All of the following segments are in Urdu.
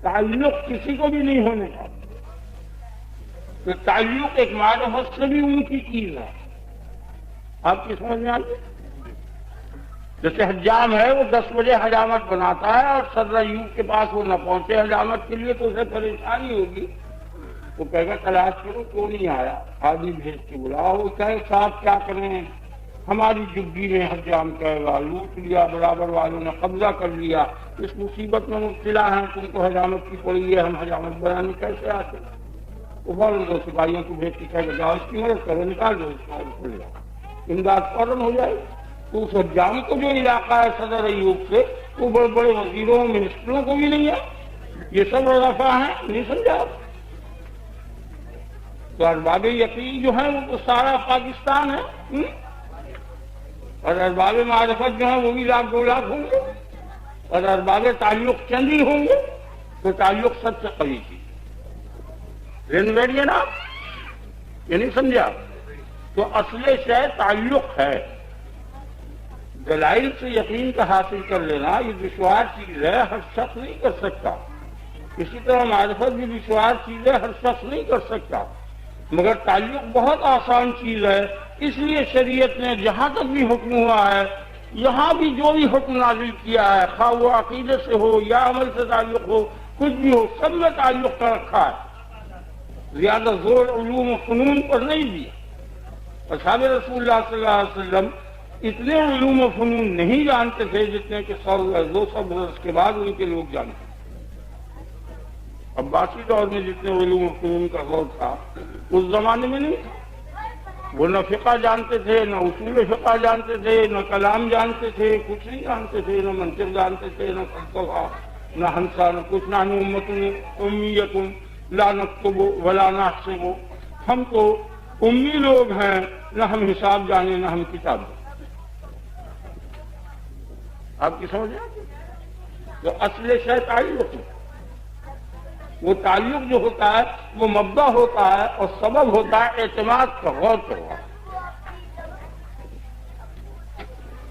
تعلق کسی کو بھی نہیں ہونے کا. تو تعلق ایک معرفت سے بھی ان کی چیز ہے. آپ کی سمجھ میں آئی؟ جیسے حجام ہے وہ 10 بجے حجامت بناتا ہے اور صدر ایوب کے پاس وہ نہ پہنچے حجامت کے لیے تو اسے پریشانی ہوگی. وہ کہے گا تلاش کرو کیوں نہیں آیا, آدمی بھیج کے بلاؤ. وہ کہے صاحب کیا کریں, ہماری جگی میں حجام کہے گا لوٹ لیا, برابر والوں نے قبضہ کر لیا, اس مصیبت میں مبتلا ہیں, تم کو حجامت کی پڑی ہے, ہم حجامت بنانے کیسے آتے. وہ فوراً 2 سپاہیوں کو بھیج کے کہے گا جاؤ اس کی مدد کرو, نکال دو اس کو, کھل جاؤ, امداد فوراً ہو جائے. تو اس حجام کو جو علاقہ ہے صدر ایوب سے, وہ بڑے بڑے وزیروں منسٹروں کو بھی نہیں ہے. یہ سب رفع ہیں, نہیں سمجھا. تو ارباب یقین جو ہیں وہ تو سارا پاکستان ہے, اور ارباب معرفت جو ہیں وہ بھی 1,00,000 2 لاکھ ہوں گے, اور ارباب تعلق چند ہی ہوں گے. تو تعلق سب سے قوی چیز رین بیٹھیے نا, یہ نہیں سمجھا. تو اصل شے تعلق ہے. دلائل سے یقین کا حاصل کر لینا یہ دشوار چیز ہے, ہر شخص نہیں کر سکتا. اسی طرح معرفت بھی دشوار چیز ہے, ہر شخص نہیں کر سکتا. مگر تعلق بہت آسان چیز ہے. اس لیے شریعت نے جہاں تک بھی حکم ہوا ہے, یہاں بھی جو بھی حکم نازل کیا ہے, خواہ وہ عقیدے سے ہو یا عمل سے تعلق ہو, کچھ بھی ہو, سب میں تعلق کا رکھا ہے. زیادہ زور علوم و فنون پر نہیں دیا. اصحاب رسول اللہ صلی اللہ علیہ وسلم اتنے علوم و فنون نہیں جانتے تھے جتنے کہ 100-200 برس کے بعد ان کے لوگ جانتے. عباسی دور میں جتنے علوم و فنون کا غور تھا اس زمانے میں نہیں تھا. وہ نہ فقہ جانتے تھے, نہ اصول فقہ جانتے تھے, نہ کلام جانتے تھے, کچھ نہیں جانتے تھے, نہ منطق جانتے تھے, نہ فلسفہ, نہ ہنسا, نہ کچھ. نحن امۃ امیۃ لا نکتب ولا نحسب, ہم تو امی لوگ ہیں, نہ ہم حساب جانے نہ ہم کتاب جانے. آپ کی سمجھ ہے؟ تو اصل شے تعلق ہے. وہ تعلق جو ہوتا ہے وہ مبدا ہوتا ہے اور سبب ہوتا ہے اعتماد کا. غور کروا.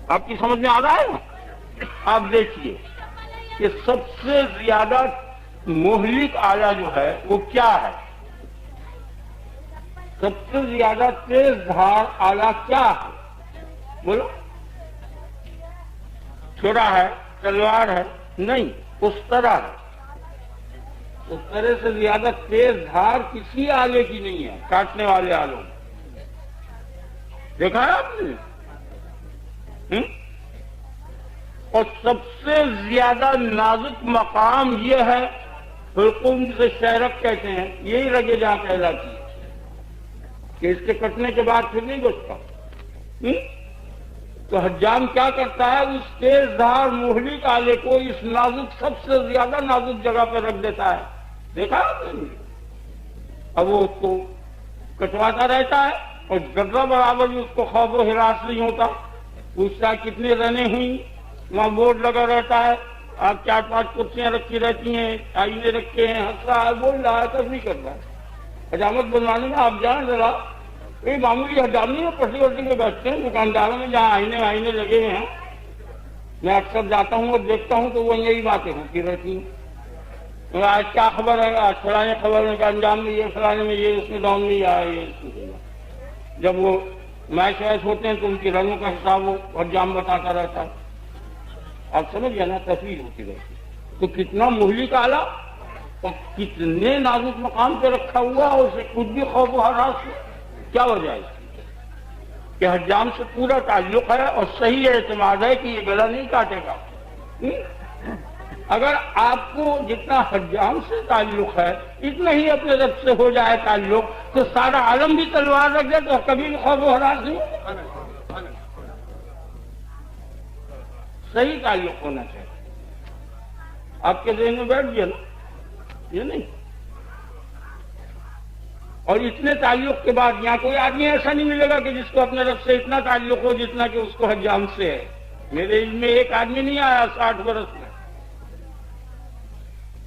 آپ کی سمجھ میں آ رہا ہے نا؟ آپ دیکھیے کہ سب سے زیادہ مہلک آلہ جو ہے وہ کیا ہے؟ سب سے زیادہ تیز دھار آلہ کیا ہے؟ بولو. چھوڑا ہے, تلوار ہے؟ نہیں, اس طرح ہے. اس طرح سے زیادہ تیز دھار کسی آلے کی نہیں ہے کاٹنے والے آلوں. دیکھا ہے آپ نے؟ اور سب سے زیادہ نازک مقام یہ ہے, حلقوم جسے شہرک کہتے ہیں, یہی رگے جہاں کہلاتی ہے کہ اس کے کٹنے کے بعد پھر نہیں بچتا. تو حجام کیا کرتا ہے, اس تیز دھار مہلک آلے کو اس نازک سب سے زیادہ نازک جگہ پہ رکھ دیتا ہے. دیکھا آپ نے؟ اب وہ اس کو کٹواتا رہتا ہے اور ذرہ برابر بھی اس کو خوف و ہراس نہیں ہوتا. پوچھتا ہے کتنی رنیں ہوئی, وہاں بورڈ لگا رہتا ہے, آپ 4-5 کرسیاں رکھی رہتی ہیں, آئینے رکھے ہیں, ہنس رہا ہے, بول رہا ہے, کچھ نہیں کرتا. حجامت بنوانے میں آپ جان ذرا, کوئی معمولی حجام نہیں ہے, پٹی وٹی میں بیٹھتے ہیں دکانداروں میں جہاں آئینے لگے ہوئے ہیں. میں اکثر جاتا ہوں اور دیکھتا ہوں تو وہ یہی باتیں ہوتی رہتی ہیں. آج کیا خبر ہے, آج فلانے خبر میں کا انجام میں یہ, فلانے میں یہ, اس میں ڈاؤن نہیں آیا, یہ اس میں. جب وہ میچ ویچ ہوتے ہیں تو ان کی رنوں کا حساب وہ حجام بتاتا رہتا ہے. آپ سمجھ گئے نا, تفریح ہوتی رہتی. تو کتنا مہلک آلہ اور کتنے نازک مقام پہ رکھا ہوا, اور اسے کچھ بھی خوف و ہراس. کیا وجہ ہے کہ حجام سے پورا تعلق ہے اور صحیح اعتماد ہے کہ یہ گلا نہیں کاٹے گا. اگر آپ کو جتنا حجام سے تعلق ہے اتنا ہی اپنے رب سے ہو جائے تعلق, تو سارا عالم بھی تلوار رکھ دے تو کبھی بھی خوف و ہراس نہیں. صحیح تعلق ہونا چاہیے. آپ کے ذہن میں بیٹھ گیا نا, یہ نہیں. اور اتنے تعلق کے بعد یہاں کوئی آدمی ایسا نہیں ملے گا کہ جس کو اپنے رب سے اتنا تعلق ہو جتنا کہ اس کو حجام سے ہے. میرے علم میں ایک آدمی نہیں آیا 60 برس میں.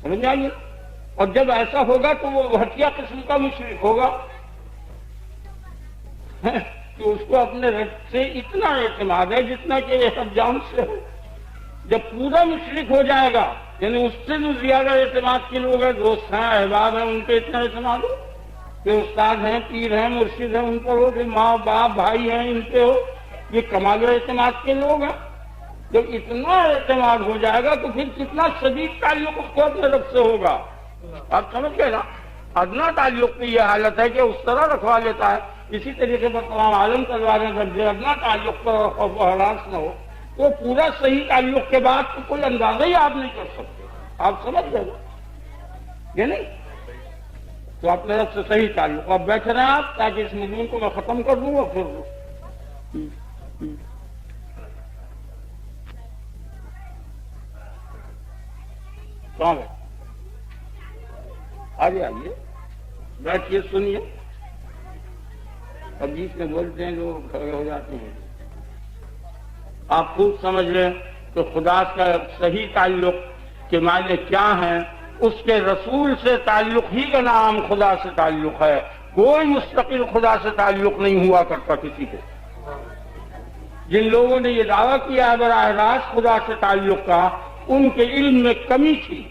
سمجھ آئیے. اور جب ایسا ہوگا تو وہ ہٹیا قسم کا مشرک ہوگا کہ اس کو اپنے رب سے اتنا اعتماد ہے جتنا کہ یہ حجام سے ہے. جب پورا مشرک ہو جائے گا، یعنی اس سے جو زیادہ اعتماد کے لوگ ہیں، دوست ہیں، احباب ہیں، ان پہ اتنا اعتماد ہو کہ استاد ہیں، پیر ہیں، مرشد ہیں، ان پر ہو، کہ ماں باپ بھائی ہیں، ان پہ ہو، یہ کمال اعتماد کے لوگ ہیں۔ جب اتنا اعتماد ہو جائے گا تو پھر کتنا شدید تعلق اس کو اپنے رب سے ہوگا۔ آپ سمجھ گئے نا؟ ادنا تعلق کی یہ حالت ہے کہ اس طرح رکھوا لیتا ہے۔ اسی طریقے پر تمام عالم تلواریں جب ادنا تعلق پر خوف و ہراس نہ ہو تو پورا صحیح تعلق کے بعد تو کوئی اندازہ ہی آپ نہیں کر سکتے۔ آپ سمجھ گئے نا؟ یہ نہیں تو اپنے رب سے صحیح تعلق۔ اب بیٹھے رہیں آپ تاکہ اس مضمون کو میں ختم کر دوں گا پھر کہاں ہے؟ آئیے بیٹھیے، سنیے۔ اب بیچ میں بولتے ہیں لوگ کھڑے ہو جاتے ہیں۔ آپ خوب سمجھ لیں کہ خدا کا صحیح تعلق کے معنی کیا ہیں۔ اس کے رسول سے تعلق ہی کا نام خدا سے تعلق ہے۔ کوئی مستقل خدا سے تعلق نہیں ہوا کرتا کسی کو۔ جن لوگوں نے یہ دعویٰ کیا ہے براہ راست خدا سے تعلق کا، ان کے علم میں کمی تھی،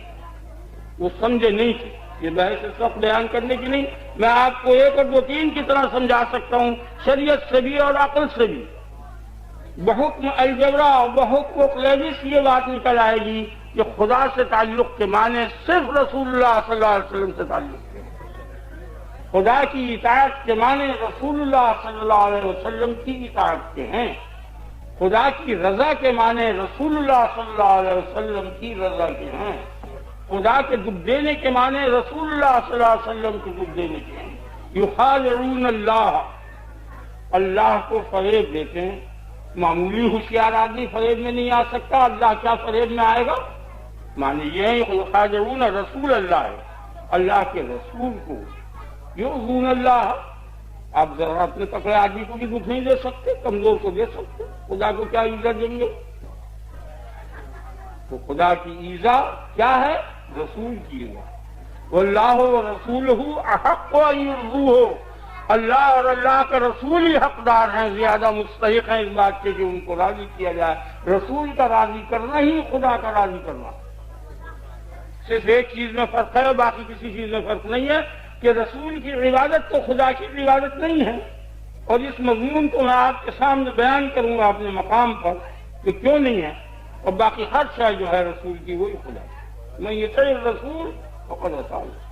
وہ سمجھے نہیں تھے۔ یہ بحث سب بیان کرنے کی نہیں، میں آپ کو ایک اور دو تین کی طرح سمجھا سکتا ہوں، شریعت سے بھی اور عقل سے بھی۔ بحکم الجبرا اور بحکم قلیبس یہ بات نکل آئے گی کہ خدا سے تعلق کے معنی صرف رسول اللہ صلی اللہ علیہ وسلم سے تعلق ہے۔ خدا کی اطاعت کے معنی رسول اللہ صلی اللہ علیہ وسلم کی اطاعت کے ہیں۔ خدا کی رضا کے معنی رسول اللہ صلی اللہ علیہ وسلم کی رضا کے ہیں۔ خدا کے دکھ دینے کے معنی رسول اللہ صلی اللہ علیہ وسلم کے دکھ دینے کے ہیں۔ یخادعون اللہ، اللہ کو فریب دیتے ہیں۔ معمولی ہوشیار آدمی فریب میں نہیں آ سکتا، اللہ کیا فریب میں آئے گا؟ معنی یہ ہے یخادعون رسول اللہ ہے، اللہ کے رسول کو۔ یؤذون اللہ، آپ ذرا اپنے تکڑے آدمی کو بھی دکھ نہیں دے سکتے، کمزور کو دے سکتے، خدا کو کیا ایذا دیں گے؟ تو خدا کی ایذا کیا ہے؟ رسول کی ایذا۔ واللہ ورسولہ احق ان یرضوہ، اللہ اور اللہ کا رسول ہی حقدار ہیں، زیادہ مستحق ہیں اس بات کے کہ ان کو راضی کیا جائے۔ رسول کا راضی کرنا ہی خدا کا راضی کرنا۔ صرف ایک چیز میں فرق ہے، باقی کسی چیز میں فرق نہیں ہے، کہ رسول کی عبادت تو خدا کی عبادت نہیں ہے۔ اور اس مضمون کو میں آپ کے سامنے بیان کروں گا اپنے مقام پر کہ کیوں نہیں ہے، اور باقی ہر شے جو ہے رسول کی وہی خدا ہے۔ میں یہ صحیح رسول فقد اطاع اللہ۔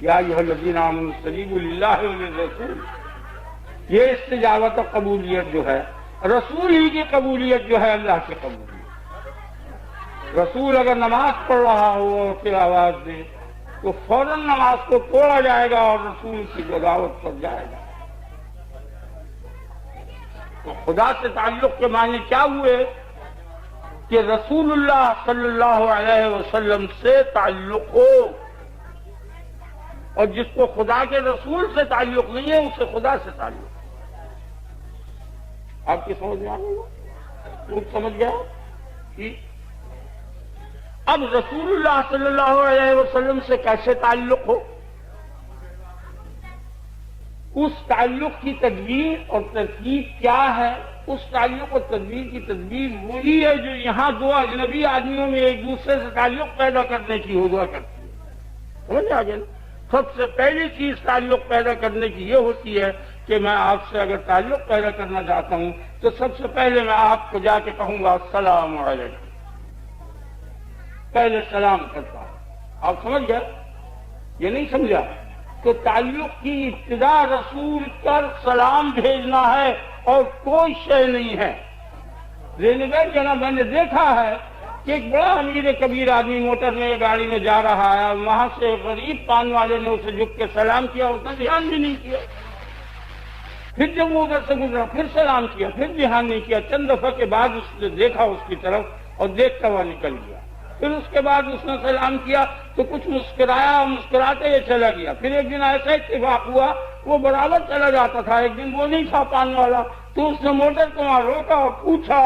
یا ایھا الذین آمنوا استجیبوا للہ وللرسول، یہ استجابت و قبولیت جو ہے، رسول ہی کی قبولیت جو ہے اللہ کی قبولیت۔ رسول اگر نماز پڑھ رہا ہو اور پھر آواز دے تو فوراً نماز کو توڑا جائے گا اور رسول کی بغاوت پر جائے گا۔ تو خدا سے تعلق کے معنی کیا ہوئے کہ رسول اللہ صلی اللہ علیہ وسلم سے تعلق ہو، اور جس کو خدا کے رسول سے تعلق نہیں ہے اسے خدا سے تعلق ہے۔ آپ کی سمجھ میں آ گئی؟ خود سمجھ گیا؟ ٹھیک۔ اب رسول اللہ صلی اللہ علیہ وسلم سے کیسے تعلق ہو؟ اس تعلق کی تدبیر اور ترکیب کیا ہے؟ اس تعلق اور تدبیر کی تدبیر وہی ہے جو یہاں دو اجنبی آدمیوں میں ایک دوسرے سے تعلق پیدا کرنے کی ہوا کرتی ہے۔ سمجھ آ گیا نا؟ سب سے پہلی چیز تعلق پیدا کرنے کی یہ ہوتی ہے کہ میں آپ سے اگر تعلق پیدا کرنا چاہتا ہوں تو سب سے پہلے میں آپ کو جا کے کہوں گا السلام علیکم، پہلے سلام کرتا ہوں۔ آپ سمجھ گئے؟ یہ نہیں سمجھا؟ تو تعلق کی ابتدا رسول پر سلام بھیجنا ہے اور کوئی شے نہیں ہے۔ رینویٹ جناب میں نے دیکھا ہے کہ ایک بڑا امیر کبیر آدمی موٹر میں گاڑی میں جا رہا ہے، وہاں سے غریب پان والے نے اسے جھک کے سلام کیا، اس نے دھیان بھی نہیں کیا۔ پھر جب وہ ادھر سے گزرا پھر سلام کیا، پھر دھیان نہیں کیا۔ چند دفعہ کے بعد اس نے دیکھا اس کی طرف اور دیکھتا ہوا نکل گیا۔ پھر اس کے بعد اس نے سلام کیا تو کچھ مسکرایا اور مسکراتے ہوئے چلا گیا۔ پھر ایک دن ایسا اتفاق ہوا وہ برابر چلا جاتا تھا، ایک دن وہ نہیں تھا پان والا، تو اس نے موٹر کو وہاں روکا اور پوچھا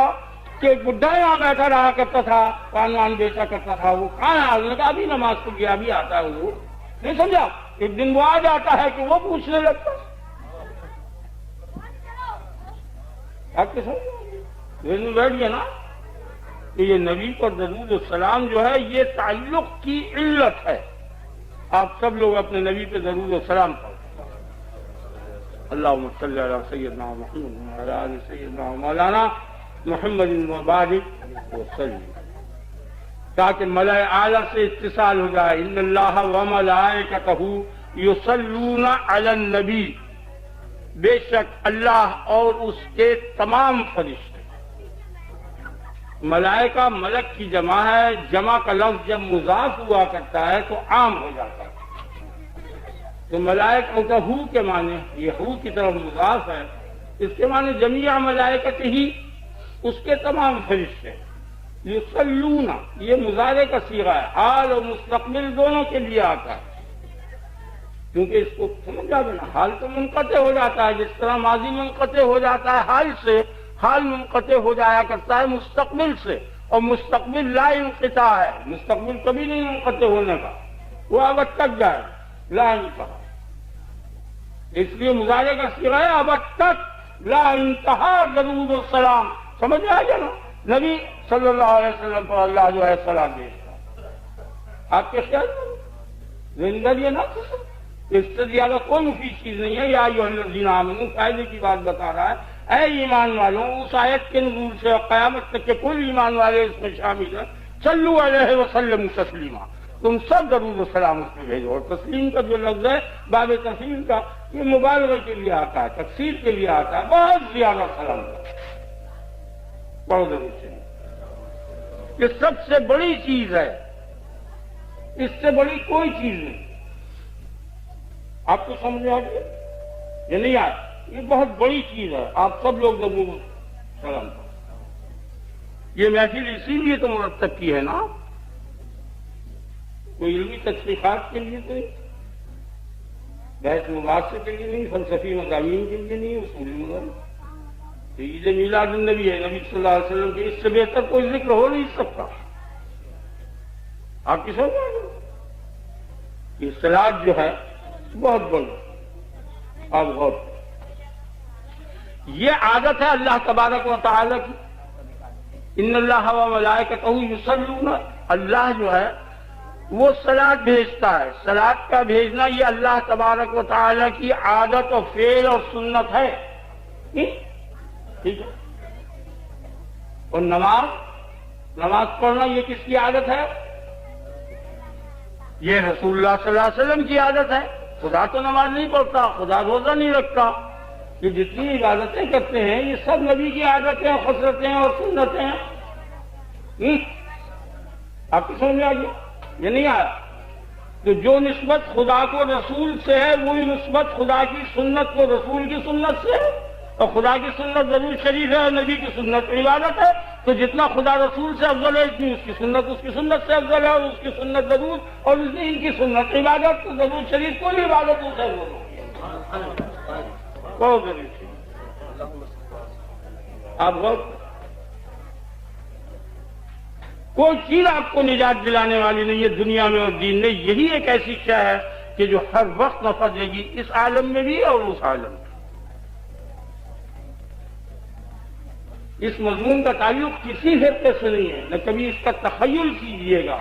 کہ بڈھا یہاں بیٹھا رہا کرتا تھا، پان وان بیچا کرتا تھا، وہ کہاں ہے؟ اس نے کہا ابھی نماز کو گیا، ابھی آتا ہے۔ وہ نہیں سمجھا؟ ایک دن وہ آ جاتا ہے کہ وہ پوچھنے لگتا۔ آپ کے سمجھ بیٹھ گیا نا؟ کہ یہ نبی پر درود السلام جو ہے یہ تعلق کی علت ہے. آپ سب لوگ اپنے نبی پہ درود السلام پڑھیں. اللہم صلی علی سیدنا محمد وعلی آل سیدنا مولانا محمد وبارک وسلم، تاکہ ملائے اعلیٰ سے اتصال ہو جائے. ان اللہ وملائکتہ یصلون علی النبی، بے شک اللہ اور اس کے تمام فرشتے. ملائکہ ملک کی جمع ہے، جمع کا لفظ جب مضاف ہوا کرتا ہے تو عام ہو جاتا ہے. تو ملائکہ کا ہو کے معنی، یہ ہو کی طرف مضاف ہے، اس کے معنی جمیع ملائکت ہی، اس کے تمام فرشتے. یصلون یہ مضارع کا صیغہ ہے، حال اور مستقبل دونوں کے لیے آتا ہے، کیونکہ اس کو سمجھا دینا. حال تو منقطع ہو جاتا ہے، جس طرح ماضی منقطع ہو جاتا ہے حال سے، حال منقطع ہو جایا کرتا ہے مستقبل سے، اور مستقبل لا انقطاع ہے، مستقبل کبھی نہیں منقطع ہونے کا، وہ ابد تک جائے لا انتہا. اس لیے مضارع کا صیغہ ہے ابد تک لا انتہا درود السلام. سمجھ میں آ گیا نا؟ نبی صلی اللہ علیہ وسلم پر اللہ جو ہے سلام بھیجتا. آپ کے خیال میں زندگی یہ نہ اس سے زیادہ کوئی مفید چیز نہیں ہے. یا ایھا الذین آمنوا فائدے کی بات بتا رہا ہے. اے ایمان والوں، اس آیت کے نزول سے قیامت تک کے کل ایمان والے اس میں شامل ہیں. صلو علیہ وسلم تسلیما، تم سب درود و سلام اس میں بھیجو. اور تسلیم کا جو لفظ ہے باب تسلیم کا، یہ مبالغہ کے لیے آتا ہے، تکثیر کے لیے آتا ہے. بہت زیادہ سلام بہت ضرور سے. یہ سب سے بڑی چیز ہے، اس سے بڑی کوئی چیز نہیں. آپ کو سمجھ آ گیا یہ نہیں آیا؟ یہ بہت بڑی چیز ہے. آپ سب لوگ درود سلام کریں. یہ محفل اسی لیے تو مرتب کی ہے نا، کوئی علمی تحقیقات کے لیے تو نہیں، بحث مباحثے کے لیے نہیں، فلسفی مضامین کے لیے نہیں، اصولی مضامین. تو عید میلاد النبی ہے، نبی صلی اللہ علیہ وسلم کے، اس سے بہتر کوئی ذکر ہو نہیں سکتا. آپ کی سمجھ آ گئی؟ یہ صلاۃ جو ہے بہت بڑی. آپ غور کریں، یہ عادت ہے اللہ تبارک و تعالی کی. ان اللہ و ملائکتہ یصلون، اللہ جو ہے وہ صلاۃ بھیجتا ہے. صلاۃ کا بھیجنا یہ اللہ تبارک و تعالی کی عادت اور فعل اور سنت ہے. ٹھیک ہے. اور نماز پڑھنا یہ کس کی عادت ہے؟ یہ رسول اللہ صلی اللہ علیہ وسلم کی عادت ہے. خدا تو نماز نہیں پڑھتا، خدا روزہ نہیں رکھتا. یہ جتنی عبادتیں کرتے ہیں یہ سب نبی کی عادتیں، خصلتیں اور سنتیں ہیں. آپ کی سمجھ میں آ گیا؟ یہ نہیں آیا. تو جو نسبت خدا کو رسول سے ہے وہی نسبت خدا کی سنت کو رسول کی سنت سے ہے. اور خدا کی سنت ضرور شریف ہے اور نبی کی سنت عبادت ہے. تو جتنا خدا رسول سے افضل ہے اتنی اس کی سنت سے افضل ہے. اور اس کی سنت ضرور اور ان کی سنت عبادت تو ضرور شریف کوئی عبادت ان سے افضل ہوگی. بہت ضروری چیز. آپ غور، کوئی چیز آپ کو نجات دلانے والی نہیں ہے دنیا میں اور دین میں. یہی ایک ایسی شے ہے کہ جو ہر وقت نفع دے گی، اس عالم میں بھی اور اس عالم میں. اس مضمون کا تعلق کسی فرقے سے نہیں ہے، نہ کبھی اس کا تخیل کیجیے گا.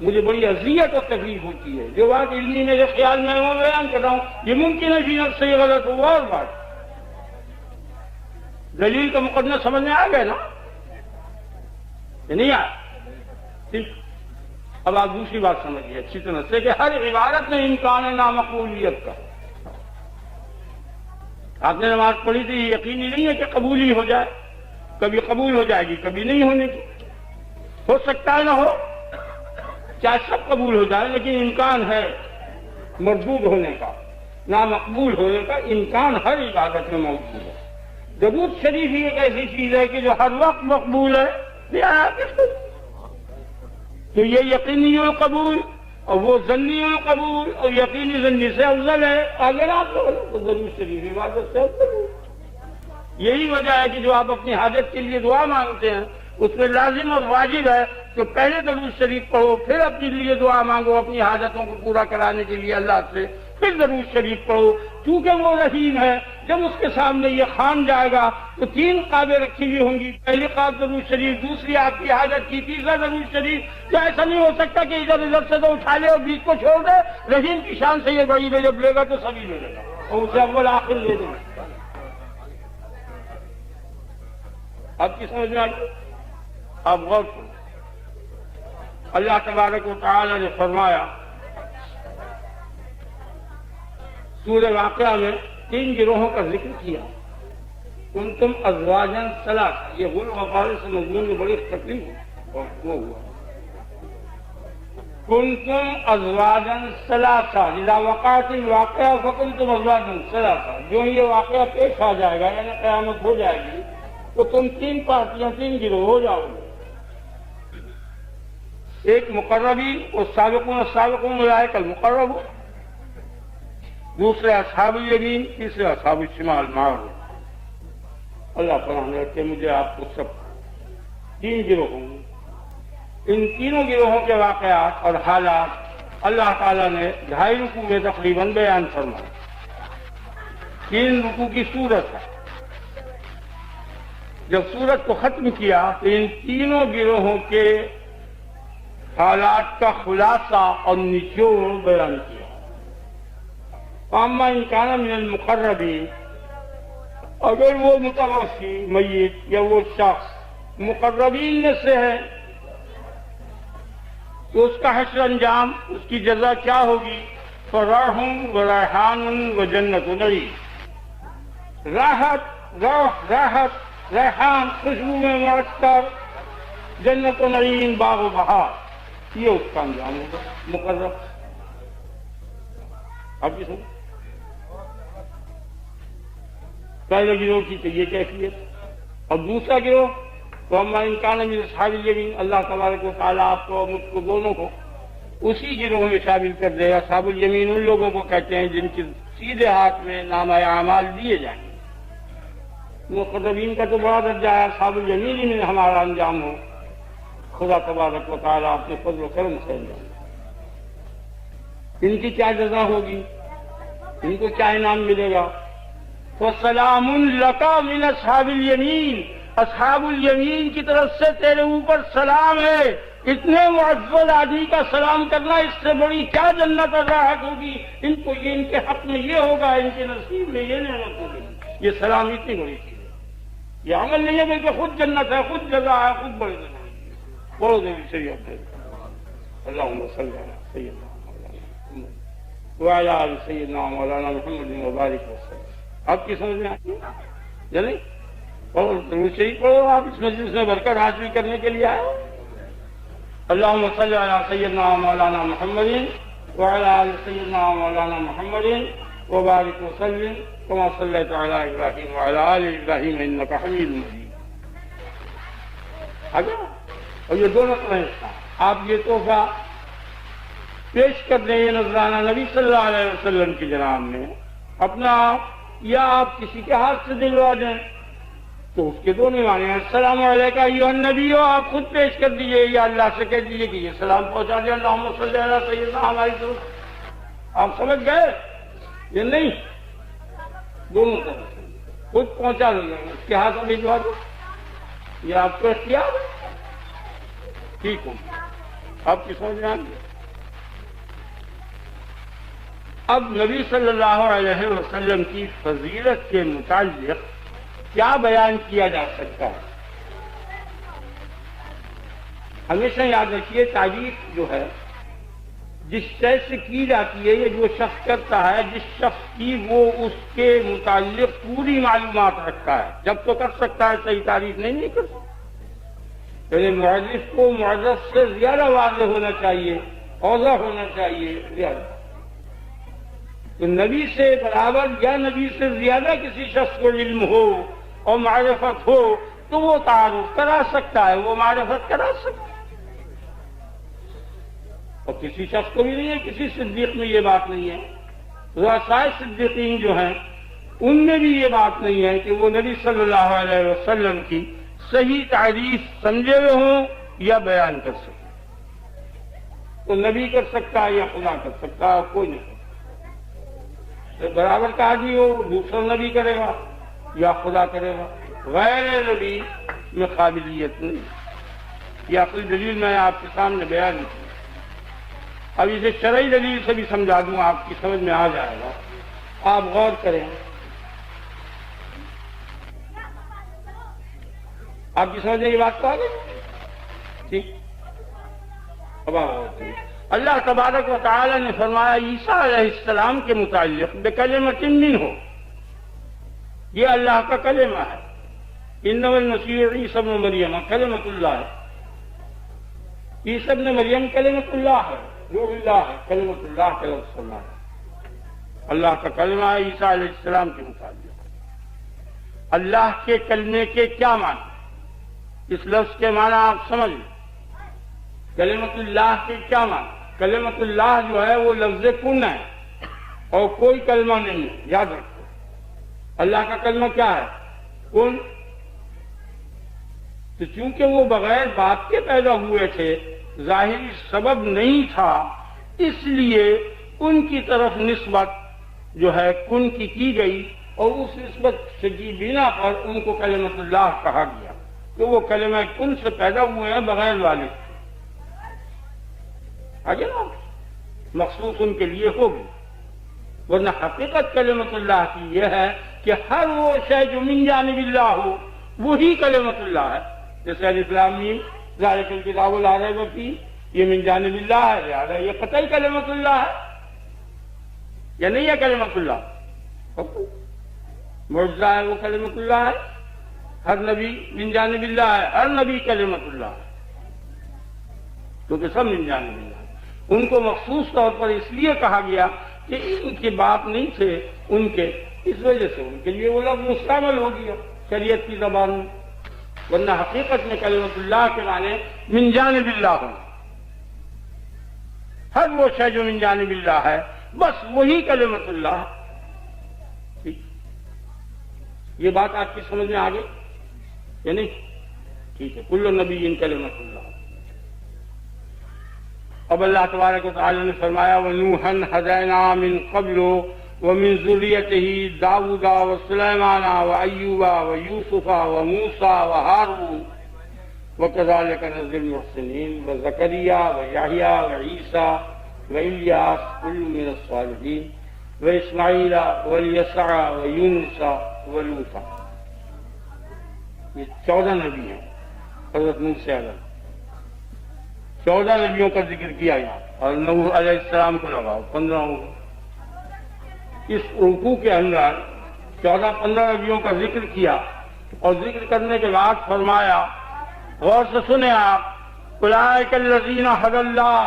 مجھے بڑی اذیت اور تکلیف ہوتی ہے جو بات علمی میرے خیال میں وہ بیان کر رہا ہوں. یہ ممکن ہے کہ صحیح غلط ہوا اور بات دلیل کا مقدمہ سمجھ میں آ گئے نا؟ یہ نہیں آیا. ٹھیک. اب آپ دوسری بات سمجھیے اچھی طرح سے کہ ہر عبادت میں امکان ہے نامقبولیت کا. آپ نے نماز پڑھی تھی، یہ یقینی نہیں ہے کہ قبول ہی ہو جائے. کبھی قبول ہو جائے گی، کبھی نہیں ہونے کی. ہو سکتا ہے نہ ہو، چاہے سب قبول ہو جائے، لیکن امکان ہے مردود ہونے کا، نامقبول ہونے کا امکان ہر عبادت میں موجود ہے. درود شریف ہی ایک ایسی چیز ہے کہ جو ہر وقت مقبول ہے. تو یہ یقینی القبول اور وہ ظنی القبول، اور یقینی ظنی سے افضل ہے. اگر آپ تو درود شریف عبادت سے افضل ہے. یہی وجہ ہے کہ جو آپ اپنی حاجت کے لیے دعا مانگتے ہیں اس میں لازم اور واجب ہے کہ پہلے درود شریف پڑھو، پھر اپنے لیے دعا مانگو اپنی حاجتوں کو پورا کرانے کے لیے اللہ سے، پھر درود شریف پڑھو. کیونکہ وہ رحیم ہے، جب اس کے سامنے یہ خوان جائے گا تو 3 قابیں رکھی ہوئی ہوں گی، پہلی قاب درود شریف، دوسری آپ کی حاجت کی، تیسرا درود شریف۔ تو ایسا نہیں ہو سکتا کہ ادھر سے تو اٹھا لے اور بیچ کو چھوڑ دے۔ رحیم کی شان سے یہ بڑی میں جب لے گا تو سبھی لے گا اور اسے اول آخر لے دیں۔ آپ کی سمجھ میں آئی؟ آپ غور کریں، اللہ تبارک و تعالی نے فرمایا سورہ واقعہ میں 3 گروہوں کا ذکر کیا۔ کنتم ازواجا ثلاثہ، یہ غل وفارے سے مضمون میں بڑی تکلیف اور وہ ہوا۔ کنتم ازواجا ثلاثہ اذا وقعت الواقعہ فکنتم ازواجا ثلاثہ، جو یہ واقعہ پیش آ جائے گا یعنی قیامت ہو جائے گی تو تم 3 پارٹیاں، 3 گروہ ہو جاؤ گے۔ ایک مقربین والسابقون السابقون اولئک المقربون، دوسرے اصحاب الیمین، تیسرے اصحاب الشمال معروف۔ اللہ فرمانے کہ مجھے آپ کو سب 3 گروہ ہوں گے۔ ان تینوں گروہوں کے واقعات اور حالات اللہ تعالیٰ نے 2.5 رکوع میں تقریباً بیان فرمائے۔ 3 رکوع کی سورت ہے۔ جب سورت کو ختم کیا تو ان تینوں گروہوں کے حالات کا خلاصہ اور نچوڑ بیان کیا۔ فاما ان کان من المقربین، اگر وہ متوفی میت یا وہ شخص مقربین میں سے ہے تو اس کا حشر انجام، اس کی جزا کیا ہوگی؟ فراح و ریحان و جنت نعیم، راحت ریحان خوشبو میں معطر، جنت و نعیم باغ و بہار، یہ اس کا انجام ہوگا مقرب۔ اب یہ سن پہلے گروہ کی تو یہ کیفیت، اور دوسرا گروہ تو ہم ان کان من اصحاب الیمین، اللہ تبارک و تعالیٰ آپ کو مجھ کو دونوں کو اسی گروہ میں شامل کر دے گا۔ اصحاب الیمین ان لوگوں کو کہتے ہیں جن کے سیدھے ہاتھ میں نامہ اعمال دیے جائیں گے۔ مقربین کا تو بڑا درجہ ہے، اصحاب الیمین میں ہمارا انجام ہو، خدا تبارک و تعالیٰ اپنے فضل و کرم سے انجام۔ ان کی کیا جزا ہوگی، ان کو کیا انعام ملے گا؟ وَسَلَامٌ لَكَ مِنْ أَصْحَابِ الْيَمِينِ، اصحاب الیمین کی طرف سے تیرے اوپر سلام ہے۔ اتنے معزز آدمی کا سلام کرنا، اس سے بڑی کیا جنت اور راحت ہوگی؟ ان کو یہ، ان کے حق میں یہ ہوگا، ان کے نصیب میں یہ نعمت ہوگی۔ یہ سلام اتنی بڑی چیز ہے، یہ عمل نہیں ہے بلکہ خود جنت ہے، خود جزا ہے، خود بڑی جزا ہے۔ بولو دے شریعت ہے۔ اللہم صلی علی سیدنا محمد وعلی آل سیدنا مولانا محمد مبارک وسلم۔ آپ کی سمجھ میں آتی ہے؟ جلیں اور درود شریف پڑھو، آپ اس مجلس میں برکت حاصل کرنے کے لیے آئے ہو۔ اللہم صلی علی سیدنا مولانا محمد وعلی آل سیدنا مولانا محمد وبارک وسلم کما صلیت علی ابراہیم وعلی آل ابراہیم انک حمید مجید۔ اور یہ دونوں طرح آپ یہ تحفہ پیش کر دیں، یہ نذرانہ نبی صلی اللہ علیہ وسلم کی جناب میں اپنا یا آپ کسی کے ہاتھ سے دلوا دیں تو اس کے دونوں معنی ہیں۔ السلام علیکم ایھا النبی، آپ خود پیش کر دیجئے یا اللہ سے کہہ دیجئے کہ یہ سلام پہنچا دیں، اللہم صلی علی سیدنا ہماری طرف۔ آپ سمجھ گئے؟ یہ نہیں، دونوں طرف خود پہنچا دیں، اس کے ہاتھ میں بھجوا دو، یہ آپ کو اختیار ہے۔ ٹھیک ہو، آپ کی سمجھ میں آ گئی؟ اب نبی صلی اللہ علیہ وسلم کی فضیلت کے متعلق کیا بیان کیا جا سکتا ہے؟ ہمیشہ یاد رکھیے، تعریف جو ہے جس شے سے کی جاتی ہے، یہ جو شخص کرتا ہے، جس شخص کی وہ اس کے متعلق پوری معلومات رکھتا ہے، جب تو کر سکتا ہے، صحیح تعریف نہیں کر سکتا۔ یعنی معرف کو معرف سے زیادہ واضح ہونا چاہیے، اوضح ہونا چاہیے زیادہ۔ تو نبی سے برابر یا نبی سے زیادہ کسی شخص کو علم ہو اور معرفت ہو تو وہ تعارف کرا سکتا ہے، وہ معرفت کرا سکتا ہے۔ اور کسی شخص کو بھی نہیں ہے، کسی صدیق میں یہ بات نہیں ہے۔ رؤسائے صدیقین جو ہیں ان میں بھی یہ بات نہیں ہے کہ وہ نبی صلی اللہ علیہ وسلم کی صحیح تعریف سمجھے ہوئے ہوں یا بیان کر سکیں۔ تو نبی کر سکتا ہے یا خدا کر سکتا ہے، کوئی نہیں۔ برابر کا آدمی ہو دوسرا نبی کرے گا یا خدا کرے گا، غیر نبی میں قابلیت نہیں. یہ عقلی دلیل میں آپ کے سامنے بیان کی. اب اسے شرعی دلیل سے بھی سمجھا دوں، آپ کی سمجھ میں آ جائے گا. آپ غور کریں. آپ کی سمجھ میں یہ بات تو آ گئی؟ ٹھیک. اب اللہ تبارک و تعالی نے فرمایا عیسیٰ علیہ السلام کے متعلق بکلمۃ منہ، یہ اللہ کا کلمہ ہے. انما المسیح عیسی ابن مریم کلمۃ اللہ ہے. عیسی ابن مریم کلمۃ اللہ ہے، روح اللہ ہے، کلمۃ اللہ کا لفظ فرمایا ہے. اللہ کا کلمہ ہے عیسیٰ علیہ السلام کے متعلق. اللہ کے کلمے کے کیا معنی؟ اس لفظ کے معنی آپ سمجھ لیں. کلمۃ اللہ کے کیا معنی؟ کلمۃ اللہ جو ہے وہ لفظ کن ہے اور کوئی کلمہ نہیں ہے، یاد رکھو. اللہ کا کلمہ کیا ہے؟ کن. تو چونکہ وہ بغیر بات کے پیدا ہوئے تھے، ظاہری سبب نہیں تھا، اس لیے ان کی طرف نسبت جو ہے کن کی گئی، اور اس نسبت کی بنا پر ان کو کلمۃ اللہ کہا گیا کہ وہ کلمہ کن سے پیدا ہوئے ہیں بغیر والد. آگے نا مخصوص ان کے لیے ہوگی، ورنہ حقیقت کلمۃ اللہ کی یہ ہے کہ ہر وہ شے جو من جانب اللہ ہو وہی کلمۃ اللہ ہے. جیسے الف لام میم ذالک الکتاب لا ریب فیہ، یہ من جانب اللہ ہے، لہٰذا یہ قطعی کلمۃ اللہ ہے یا نہیں ہے کلمۃ اللہ؟ معجزہ ہے وہ کلمۃ اللہ ہے. ہر نبی من جانب اللہ ہے، ہر نبی کلمۃ اللہ ہے، کیونکہ سب من جانب اللہ ہے. ان کو مخصوص طور پر اس لیے کہا گیا کہ ان کے باپ نہیں تھے ان کے، اس وجہ سے ان کے لیے وہ لفظ مستعمل ہو گیا شریعت کی زبان میں. ورنہ حقیقت میں کلمۃ اللہ کے معنی من جانب اللہ ہوں. ہر وہ شے جو من جانب اللہ ہے بس وہی کلمۃ اللہ. ٹھیک، یہ بات آپ کی سمجھ میں آ گئی یا نہیں؟ ٹھیک ہے. کل نبی کلمۃ اللہ. اب اللہ تبارک و تعالی نے فرمایا وَنُوحًا هَدَيْنَا مِن قَبْلُ وَمِن ذُرِّيَّتِهِ داؤد وسليمان وأيوب ويوسف وموسى وهارون وكذلك نجزي المحسنين وزكريا ويحيى وعيسى وإلياس كل من الصالحين وإسماعيل واليسع ويونس ولوطا. یہ 14 نبی ہیں. حضرت نوح سے علیہ 14 نبیوں کا ذکر کیا یہاں، اور نوح علیہ السلام کو لگاؤ 15 ہو گئے. اس رکوع کے اندر 14-15 نبیوں کا ذکر کیا، اور ذکر کرنے کے بعد فرمایا، غور سے سنیں آپ، اولئک الذین ھدی اللہ،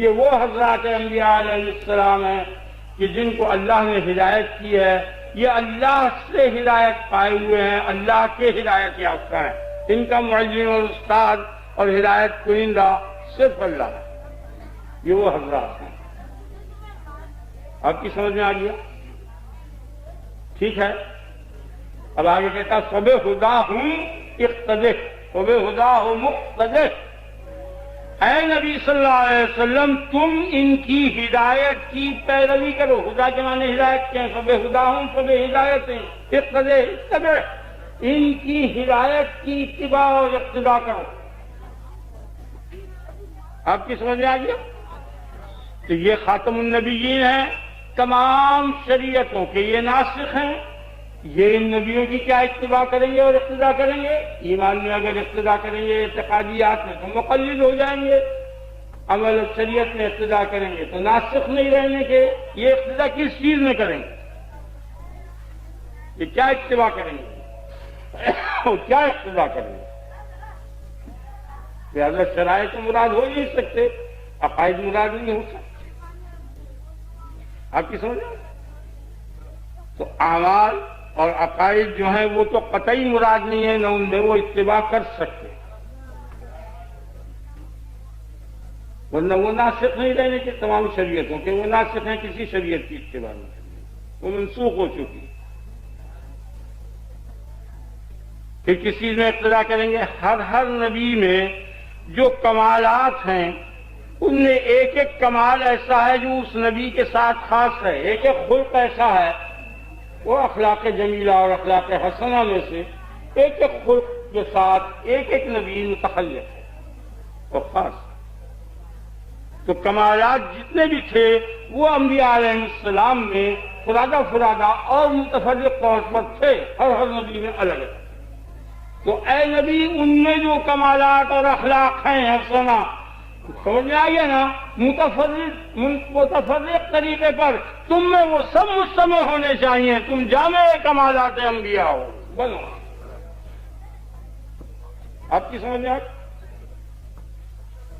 یہ وہ حضرات انبیاء علیہ السلام ہیں کہ جن کو اللہ نے ہدایت کی ہے. یہ اللہ سے ہدایت پائے ہوئے ہیں، اللہ کے ہدایت یافتہ ہیں. ان کا معلم اور استاد اور ہدایت کنندہ صرف اللہ ہے. یہ وہ حضرات ہیں. آپ کی سمجھ میں آ گیا؟ ٹھیک ہے. اب آگے کہتا فَبِہُدَاهُمْ اقْتَدِهْ فَبِہُدَاهُمْ مُقْتَدِهْ. اے نبی صلی اللہ علیہ وسلم تم ان کی ہدایت کی پیروی کرو. خدا کے معنی ہدایت کے ہیں. فَبِہُدَاهُمْ فَبِہِدَایَتِهِمْ اقْتَدِهْ اتَّبِعْ، ان کی ہدایت کی اتباع اور اقتداء کرو. آپ کی سمجھ میں آ گیا؟ تو یہ خاتم النبیین ہیں تمام شریعتوں کے، یہ ناسخ ہیں. یہ ان نبیوں کی کیا اتباع کریں گے اور اقتداء کریں گے؟ ایمان میں اگر اقتداء کریں گے، اعتقادیات میں تو مقلد ہو جائیں گے. عمل اور شریعت میں اقتداء کریں گے تو ناسخ نہیں رہنے کے. یہ اقتداء کس چیز میں کریں گے؟ یہ کیا اتباع کریں گے اور کیا اقتداء کریں گے؟ لہٰذا شرائط مراد ہو نہیں سکتے، عقائد مراد نہیں ہو سکتے. آپ کی سمجھ میں؟ تو اعمال اور عقائد جو ہیں وہ تو قطعی مراد نہیں ہے، نہ ان میں وہ اتباع کر سکتے، ورنہ وہ ناسخ نہیں رہنے کے تمام شریعتوں کے. وہ ناسخ ہیں کسی شریعت کی اتباع نہیں، وہ منسوخ ہو چکی. پھر کس چیز میں اقتداء کریں گے؟ ہر نبی میں جو کمالات ہیں ان میں ایک ایک کمال ایسا ہے جو اس نبی کے ساتھ خاص ہے، ایک ایک خلق ایسا ہے، وہ اخلاق جمیلہ اور اخلاق حسنہ میں سے ایک ایک خلق کے ساتھ ایک ایک نبی متخلق ہے اور خاص ہے۔ تو کمالات جتنے بھی تھے وہ انبیاء علیہ السلام میں فرادہ اور متفرق طور پر تھے، ہر نبی میں الگ ہے۔ تو اے نبی، ان میں جو کمالات اور اخلاق ہیں حسنہ، سمجھ میں آ گیا نا، متفرق طریقے پر تم میں وہ سب مجتمع ہونے چاہیے، تم جامع کمالات انبیاء ہو، بنو۔ آپ کی سمجھ میں آ گئی؟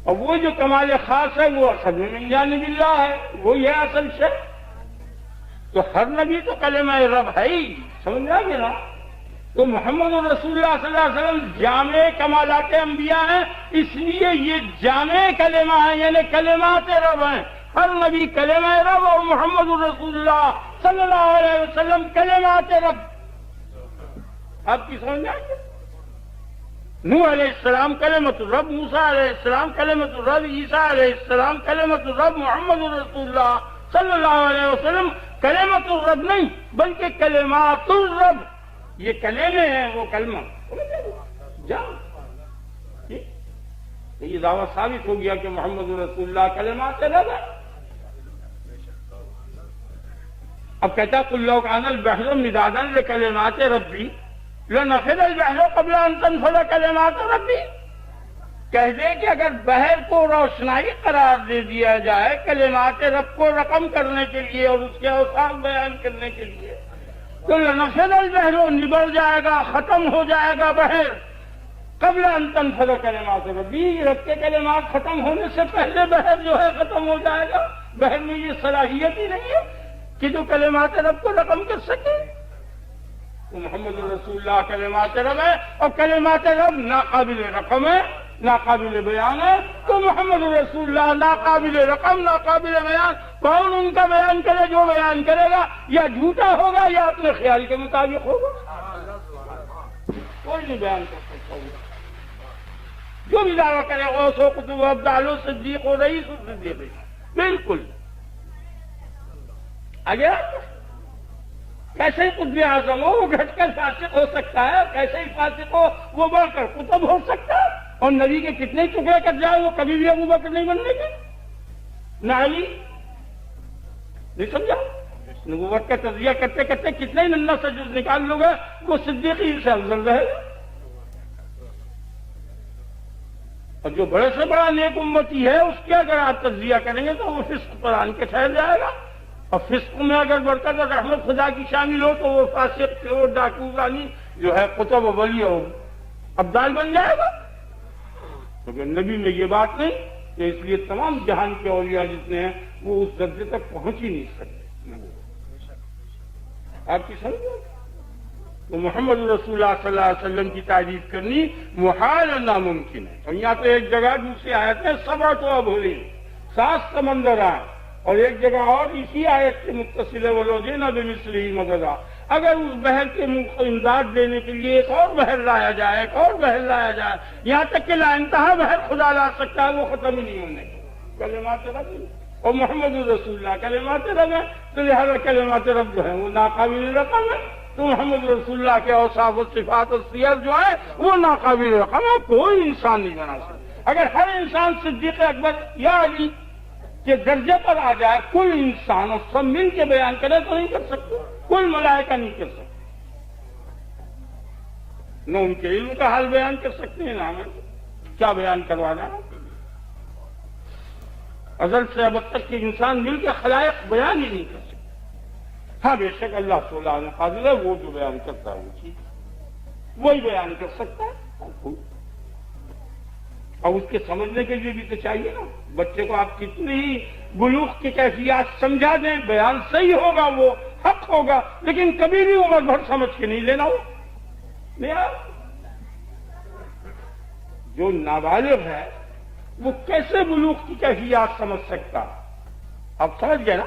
اور وہ جو کمال خاص ہے وہ اصل میں من جانب اللہ ہے، وہی ہے اصل شے۔ تو ہر نبی تو کلمہ رب ہے ہی، سمجھ میں آ گیا نا۔ تو محمد رسول اللہ صلی اللہ علیہ وسلم جامع کمالات انبیاء ہیں، اس لیے یہ جامع کلمہ ہیں، یعنی کلمات رب ہیں۔ ہر نبی کلمہ رب اور محمد رسول اللہ صلی اللہ علیہ وسلم کلمات رب۔ آپ کی سمجھ میں آ گیا؟ نوح علیہ السلام کلمۃ الرب، موسیٰ علیہ السلام کلمۃ الرب، عیسیٰ علیہ السلام کلمۃ الرب، محمد رسول اللہ صلی اللہ علیہ وسلم کلمۃ الرب نہیں بلکہ کلمات الرب۔ یہ کلمے ہیں، وہ کلمہ یہ دعویٰ ثابت ہو گیا کہ محمد رسول اللہ کلمات رب ہے۔ اب کہتا قل لو کان البحر مدادا لکلمات ربی لنفد البحر قبل ان تنفد کلمات ربی۔ کہہ دے کہ اگر بحر کو روشنائی قرار دے دیا جائے کلمات رب کو رقم کرنے کے لیے اور اس کے اوصاف بیان کرنے کے لیے، تو لنفد البحر، نبڑ جائے گا، ختم ہو جائے گا بحر، قبل ان تنفد کلمات ربی، رب کے کلمات ختم ہونے سے پہلے بحر جو ہے ختم ہو جائے گا۔ بحر میں یہ صلاحیت ہی نہیں ہے کہ جو کلمات رب کو رقم کر سکے۔ تو محمد رسول اللہ کلمات رب ہے، اور کلمات رب ناقابل رقم ہے، ناقابل بیان ہے۔ تو محمد رسول اللہ ناقابل رقم، ناقابل بیان، کون ان کا بیان کرے؟ جو بیان کرے گا یا جھوٹا ہوگا یا اپنے خیال کے مطابق ہوگا، کوئی نہیں بیان کر سکتا ہوگا۔ جو بھی دعویٰ کرے غوث و قطب و ابدال و صدیق و رئیس و صدیق، بالکل آگے کیسے قطب اعظم ہو وہ گھٹ کر فاسق ہو سکتا ہے، کیسے ہی فاسق ہو وہ بڑھ کر قطب ہو سکتا ہے، اور نبی کے کتنے ٹکڑے کر جائے وہ کبھی بھی ابو بکر نہیں بننے کے، نہ علی، نہیں سمجھا؟ نبوت کا تجزیہ کرتے کرتے کتنے ہی ننھا سے جز نکال لو گے وہ صدیقی سے افضل رہے گا۔ اور جو بڑے سے بڑا نیک امتی ہے اس کے اگر آپ تجزیہ کریں گے تو وہ فسق پر آن کے ٹھہر جائے گا، اور فسق میں اگر برکت اور رحمت خدا کی شامل ہو تو وہ فاسق چور ڈاکو رانی جو ہے قطب و ولی اور ابدال بن جائے گا۔ مگر نبی میں یہ بات نہیں، تو اس لیے تمام جہان کے اولیاء جتنے ہیں وہ اس درجے تک پہنچ ہی نہیں سکتے۔ آپ کی سمجھ؟ تو محمد رسول اللہ صلی اللہ علیہ وسلم کی تعریف کرنی محال اور ناممکن ہے۔ اور یہاں تو ایک جگہ دوسری آیت میں سبع تو اب ہوئی 7 سمندر آئے، اور ایک جگہ اور اسی آیت سے متصل ہے وَلَوْجِئْنَا بِمِثْلِهِ مَدَدًا، اگر اس بحر کے امداد دینے کے لیے ایک اور بحر لایا جائے، ایک اور بحر لایا جائے، یہاں تک کہ لا انتہا بحر خدا لا سکتا ہے، وہ ختم ہی نہیں ہونے کا۔ کلمات رب اور محمد رسول اللہ کلمات رب ہے، تو لہذا کلمات رب جو ہے وہ ناقابل رقم ہے۔ تو محمد رسول اللہ کے اوصاف و صفات و سیر جو ہے وہ ناقابل رقم ہے، کوئی انسان نہیں بنا سکتا۔ اگر ہر انسان صدیق اکبر یا علی کے درجے پر آ جائے، کوئی انسان اور سب مل کے بیان کرے تو نہیں کر سکتے، کوئی ملائکہ نہیں کر سکتے، نہ ان کے علم کا حال بیان کر سکتے ہیں، نہ ہمیں کیا بیان کروانا ہے۔ ازل سے اب تک کہ انسان مل کے خلائق بیان ہی نہیں کر سکتے۔ ہاں بے شک اللہ سبحانہ قادر ہے، وہ جو بیان کرتا ہے وہ چیز وہی بیان کر سکتا ہے، اور اس کے سمجھنے کے لیے بھی تو چاہیے نا۔ بچے کو آپ کتنی ہی بلوغ کی کیفیات سمجھا دیں، بیان صحیح ہوگا، وہ حق ہوگا، لیکن کبھی بھی عمر بھر سمجھ کے نہیں لینا ہو۔ جو نابالغ ہے وہ کیسے بلوغ کی کیفیات سمجھ سکتا؟ آپ سمجھ گئے نا؟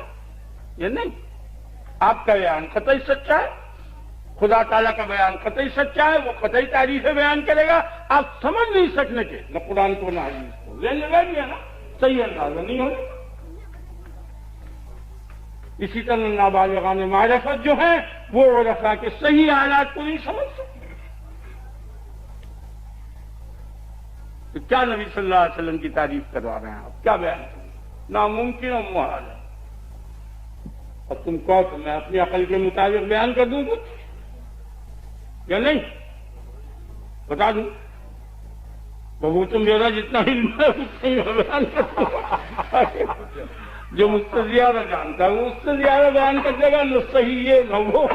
یہ نہیں، آپ کا بیان قطعی سچا ہے، خدا تعالیٰ کا بیان قطعی سچا ہے، وہ قطعی تعریفیں بیان کرے گا، آپ سمجھ نہیں سکنے کے، نہ قرآن کو نہ حدیث کو، لینے لگ گیا نا، صحیح اندازہ نہیں ہوگا. اسی طرح نابالغان معرفت جو ہے وہ عرفاء کے صحیح حالات کو نہیں سمجھ سکتے. تو کیا نبی صلی اللہ علیہ وسلم کی تعریف کروا رہے ہیں آپ؟ کیا بیان کریں؟ ناممکن اور محال ہے. اور تم کہو تو میں اپنی عقل کے مطابق بیان کر دوں کچھ یا نہیں؟ بتا دوں. وہ تو میرا جتنا علم ہے اتنا ہی میں بیان کرتا ہوں. جو مجھ سے زیادہ جانتا ہے وہ اس سے زیادہ بیان کر دے گا. نہ صحیح ہے نہ وہ